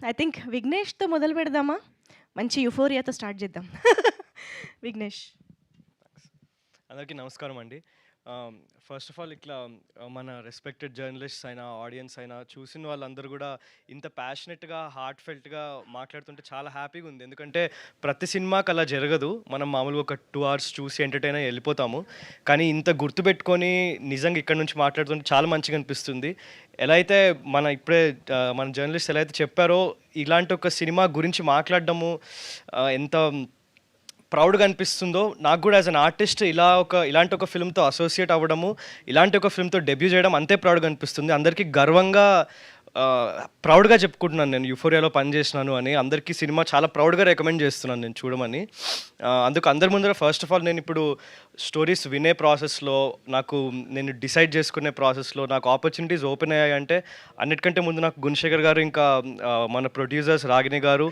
I think విఘ్నేష్‌తో మొదలు పెడదామా? మంచి యుఫోరియాతో స్టార్ట్ చేద్దాం. విఘ్నేష్. అందరికీ నమస్కారం అండి. ఫస్ట్ ఆఫ్ ఆల్ ఇట్లా మన రెస్పెక్టెడ్ జర్నలిస్ట్స్ అయినా ఆడియన్స్ అయినా చూసిన వాళ్ళందరూ కూడా ఇంత ప్యాషనెట్గా హార్ట్ ఫెల్ట్గా మాట్లాడుతుంటే చాలా హ్యాపీగా ఉంది. ఎందుకంటే ప్రతి సినిమాకి అలా జరగదు. మనం మామూలుగా ఒక 2 hours చూసి ఎంటర్టైన్ అయ్యి వెళ్ళిపోతాము. కానీ ఇంత గుర్తుపెట్టుకొని నిజంగా ఇక్కడ నుంచి మాట్లాడుతుంటే చాలా మంచిగా అనిపిస్తుంది. ఎలా అయితే మన జర్నలిస్ట్ ఎలా అయితే చెప్పారో ఇలాంటి ఒక సినిమా గురించి మాట్లాడడము ఎంత ప్రౌడ్గా అనిపిస్తుందో నాకు కూడా యాజ్ అన్ ఆర్టిస్ట్ ఇలాంటి ఒక ఫిల్మ్తో అసోసియేట్ అవ్వడము, ఇలాంటి ఒక ఫిల్మ్తో డెబ్యూ చేయడం అంతే ప్రౌడ్గా అనిపిస్తుంది. అందరికీ గర్వంగా ప్రౌడ్గా చెప్పుకుంటున్నాను నేను యుఫోరియాలో పనిచేసినాను అని. అందరికీ సినిమా చాలా ప్రౌడ్గా రికమెండ్ చేస్తున్నాను నేను చూడమని. అందుకు అందరి ముందర ఫస్ట్ ఆఫ్ ఆల్ నేను ఇప్పుడు స్టోరీస్ వినే ప్రాసెస్లో నేను డిసైడ్ చేసుకునే ప్రాసెస్లో నాకు ఆపర్చునిటీస్ ఓపెన్ అయ్యాయంటే అన్నిటికంటే ముందు నాకు గుణశేఖర్ గారు, ఇంకా మన ప్రొడ్యూసర్స్ రాగిణి గారు,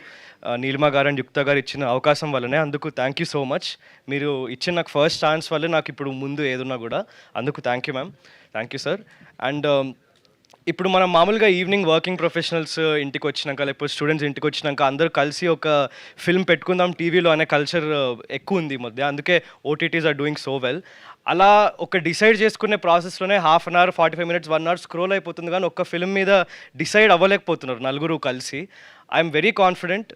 నీలిమా గారు అండ్ యుక్త గారు ఇచ్చిన అవకాశం వల్లనే. అందుకు థ్యాంక్ యూ సో మచ్. మీరు ఇచ్చిన నాకు ఫస్ట్ ఛాన్స్ వల్లే నాకు ఇప్పుడు ముందు ఏదున్నా కూడా. అందుకు thank you ma'am. Thank you sir. And ఇప్పుడు మనం మామూలుగా ఈవినింగ్ వర్కింగ్ ప్రొఫెషనల్స్ ఇంటికి వచ్చినాక, లేకపోతే స్టూడెంట్స్ ఇంటికి వచ్చినాక అందరూ కలిసి ఒక ఫిల్మ్ పెట్టుకుందాం టీవీలో అనే కల్చర్ ఎక్కువ ఉంది ఈ మధ్య. అందుకే OTTs are doing so well. అలా ఒక డిసైడ్ చేసుకునే ప్రాసెస్లోనే 1/2 hour 45 minutes 1 hour స్క్రోల్ అయిపోతుంది, కానీ ఒక్క ఫిల్మ్ మీద డిసైడ్ అవ్వలేకపోతున్నారు నలుగురు కలిసి. I'm very confident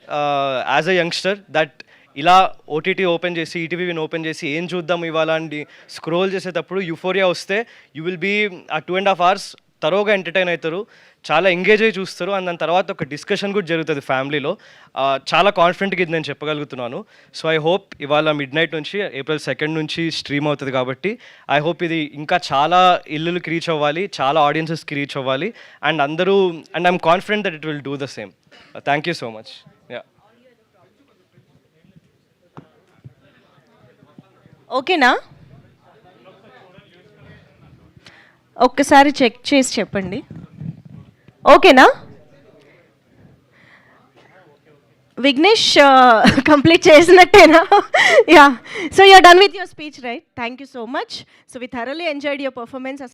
as a youngster that ఇలా ఓటీటీ ఓపెన్ చేసి, ఈటీవీని ఓపెన్ చేసి ఏం చూద్దాం ఇవాళ అని స్క్రోల్ చేసేటప్పుడు యుఫోరియా వస్తే యూ విల్ బీ ఆ 2.5 hours తరోగా ఎంటర్టైన్ అవుతారు, చాలా ఎంగేజ్ అయ్యి చూస్తారు. అండ్ దాని తర్వాత ఒక డిస్కషన్ కూడా జరుగుతుంది ఫ్యామిలీలో. చాలా కాన్ఫిడెంట్గా ఇది నేను చెప్పగలుగుతున్నాను. సో ఐ హోప్ ఇవాళ మిడ్నైట్ నుంచి April 2nd నుంచి స్ట్రీమ్ అవుతుంది కాబట్టి ఐ హోప్ ఇది ఇంకా చాలా ఇల్లులకి రీచ్ అవ్వాలి, చాలా ఆడియన్సెస్కి రీచ్ అవ్వాలి. And I'm confident that it will do the same. Thank you so much. Yeah, ఓకేనా? ఒక్కసారి చెక్ చేసి చెప్పండి. ఓకేనా? విఘ్నేష్ కంప్లీట్ చేసినట్టేనా? Yeah, so you're done with your speech, right? Thank you so much. So we thoroughly enjoyed your performance.